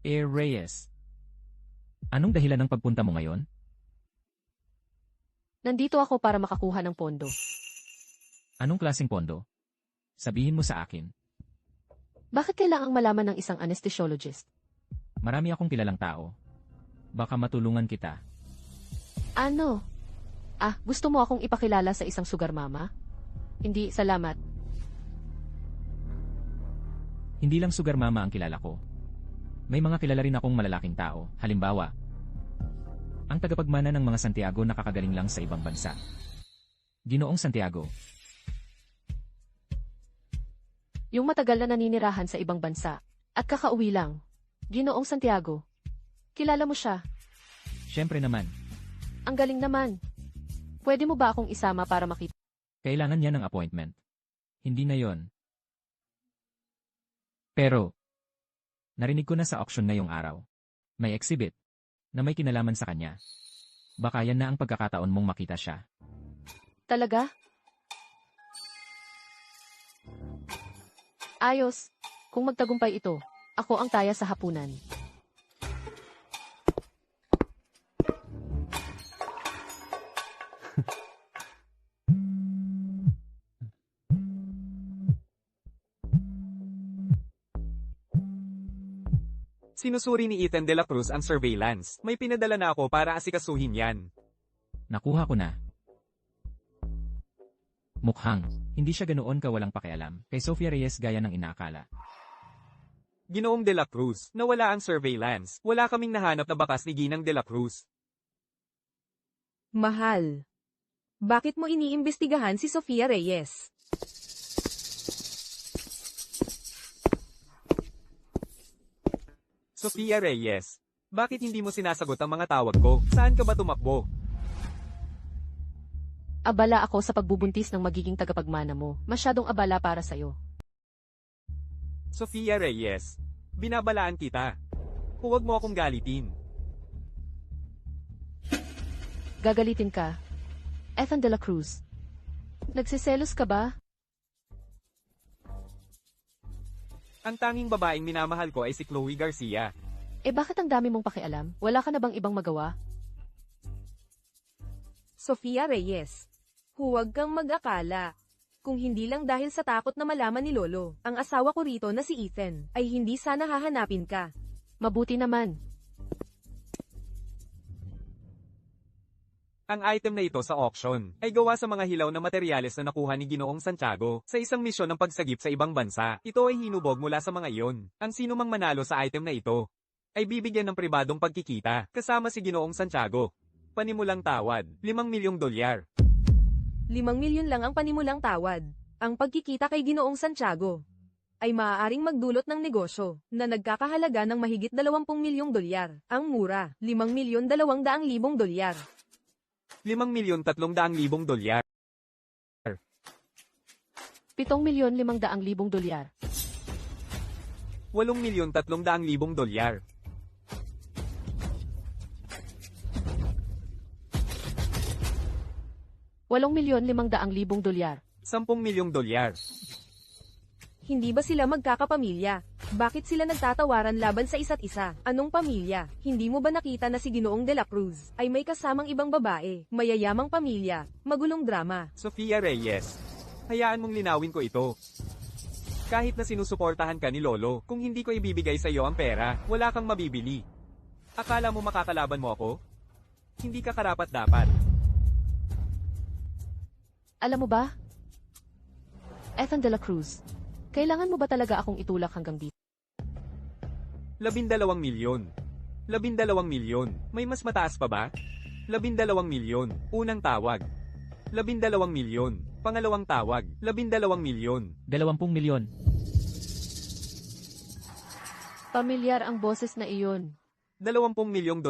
Reyes. Anong dahilan ng pagpunta mo ngayon? Nandito ako para makakuha ng pondo. Anong klaseng pondo? Sabihin mo sa akin. Bakit kailangang malaman ng isang anesthesiologist? Marami akong kilalang tao. Baka matulungan kita. Ano? Gusto mo akong ipakilala sa isang sugar mama? Hindi, salamat. Hindi lang sugar mama ang kilala ko. May mga kilala rin akong malalaking tao. Halimbawa, ang tagapagmana ng mga Santiago nakakagaling lang sa ibang bansa. Ginoong Santiago. Yung matagal na naninirahan sa ibang bansa. At kakauwi lang. Ginoong Santiago. Kilala mo siya. Siyempre naman. Ang galing naman. Pwede mo ba akong isama para makita? Kailangan niya ng appointment. Hindi na yon. Pero, narinig ko na sa auction ngayong araw. May exhibit na may kinalaman sa kanya. Baka yan na ang pagkakataon mong makita siya. Talaga? Ayos. Kung magtagumpay ito, ako ang taya sa hapunan. Sinusuri ni Ethan de la Cruz ang surveillance. May pinadala na ako para asikasuhin yan. Nakuha ko na. Mukhang, hindi siya ganoon kawalang pakialam kay Sofia Reyes gaya ng inaakala. Ginoong de la Cruz, nawala ang surveillance. Wala kaming nahanap na bakas ni Ginang de la Cruz. Mahal. Bakit mo iniimbestigahan si Sofia Reyes? Sofia Reyes, bakit hindi mo sinasagot ang mga tawag ko? Saan ka ba tumakbo? Abala ako sa pagbubuntis ng magiging tagapagmana mo. Masyadong abala para sa'yo. Sofia Reyes, binabalaan kita. Huwag mo akong galitin. Gagalitin ka. Ethan de la Cruz. Nagsiselos ka ba? Ang tanging babaeng minamahal ko ay si Chloe Garcia. Bakit ang dami mong pakialam? Wala ka na bang ibang magawa? Sofia Reyes. Huwag kang mag-akala. Kung hindi lang dahil sa takot na malaman ni Lolo, ang asawa ko rito na si Ethan, ay hindi sana hahanapin ka. Mabuti naman. Ang item na ito sa auction ay gawa sa mga hilaw na materyales na nakuha ni Ginoong Santiago sa isang misyon ng pagsagip sa ibang bansa. Ito ay hinubog mula sa mga iyon. Ang sino mang manalo sa item na ito ay bibigyan ng pribadong pagkikita kasama si Ginoong Santiago. Panimulang tawad, ₱5 milyong. 5 milyon lang ang panimulang tawad. Ang pagkikita kay Ginoong Santiago ay maaaring magdulot ng negosyo na nagkakahalaga ng mahigit $20 milyong. Ang mura, $5,200,000. $5,300,000. $7,500,000. $8,300,000. $8,500,000. $10,000,000. Hindi ba sila magkakapamilya? Bakit sila nagtatawaran laban sa isa't isa? Anong pamilya? Hindi mo ba nakita na si Ginoong de la Cruz ay may kasamang ibang babae, mayayamang pamilya, magulong drama? Sofia Reyes, hayaan mong linawin ko ito. Kahit na sinusuportahan ka ni Lolo, kung hindi ko ibibigay sa iyo ang pera, wala kang mabibili. Akala mo makakalaban mo ako? Hindi ka karapat-dapat. Alam mo ba? Ethan de la Cruz, kailangan mo ba talaga akong itulak hanggang dito? 12 milyon. 12 milyon. May mas mataas pa ba? 12 milyon. Unang tawag. 12 milyon. Pangalawang tawag. 12 milyon. 20 milyon. Pamilyar ang boses na iyon. $20 milyong.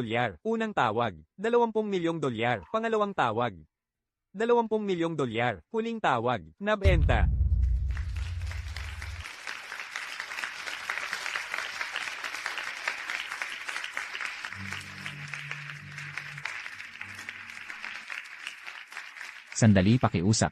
Unang tawag. $20 milyong. Pangalawang tawag. $20 milyong. Huling tawag. Nabenta. Sandali pakiusap.